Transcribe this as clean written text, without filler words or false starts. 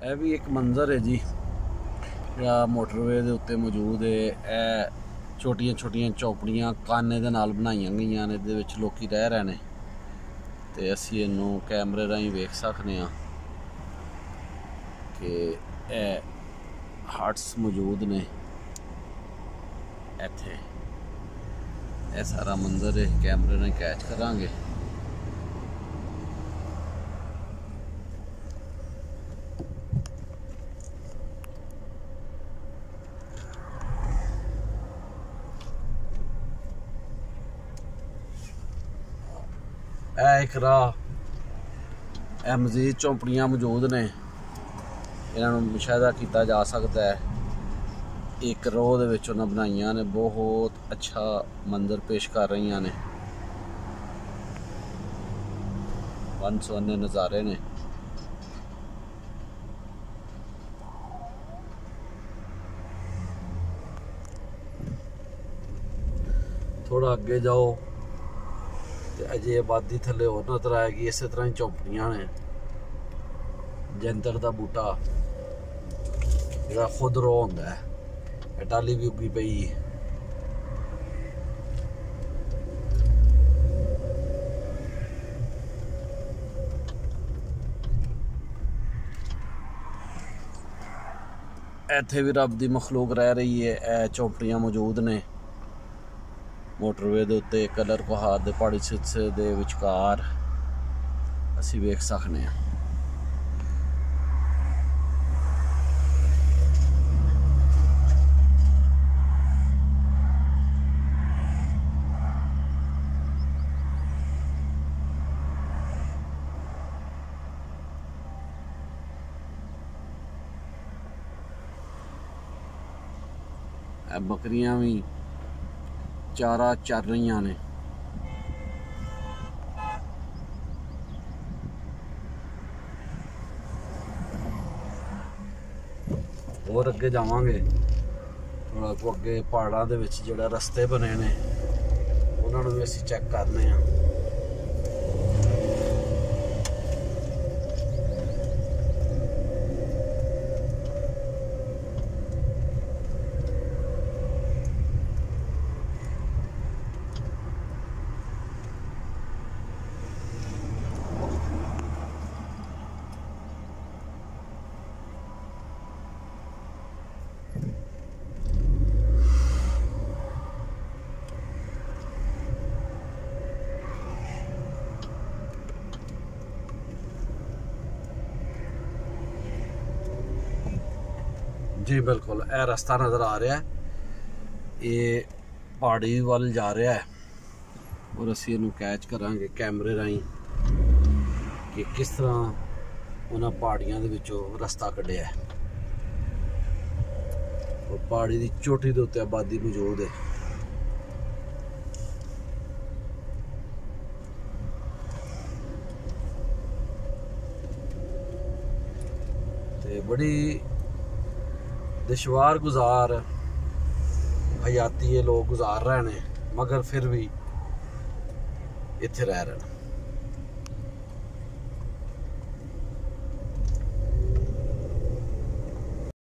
यह भी एक मंजर है जी या मोटरवे के उत्ते मौजूद है। यह छोटिया छोटिया चौपड़ियाँ काने दे नाल बनाईयां गईयां ने, इहदे विच लोकी रह रहे ने ते असीं इहनूं कैमरे राहीं वेख सकने हाँ कि हट्स मौजूद ने इत्थे। यह सारा मंजर है कैमरे राहीं कैच करांगे। एक राह मजीद झोंपड़ियाँ मौजूद ने, इन्हों मुशाहिदा किया जा सकता है। एक रोह दे विच उन्हें बनाइयां ने, बहुत अच्छा मंजर पेश कर रही ने, वन सुवन्ने नज़ारे ने। थोड़ा अगे जाओ तो अजे आबादी थले होर नज़र आएगी। इस तरह ही झोंपड़ियाँ ने। जंतर का बूटा जिहड़ा खुद रो होंदा है, टाली भी उगी पई। इत्थे भी रब दी मखलूक रह रही है। झोंपड़ियाँ मौजूद ने मोटरवे दे उत्ते कलर पहाड़ दे पहाड़ी सिलसिले दे विचकार असीं वेख सकने हैं। बकरियां भी चारा चर रही ने। और अगे जावांगे थोड़ा को अगे पहाड़ों के विच जिहड़े रस्ते बने ने उन्होंने भी असीं चैक करने हैं। जी बिल्कुल, यह रास्ता नज़र आ रहा है, ये पहाड़ी वाल जा रहा है और असीं इहनूं कैच करांगे कैमरे राहीं कि किस तरह उन्हां पहाड़ियां दे विचों रस्ता कढिया है। और पहाड़ी की चोटी के उत्ते आबादी मौजूद है। ते बड़ी दुश्वार गुजार हयाती ये लोग गुजार रहे हैं, मगर फिर भी इत्थे रह रहे हैं।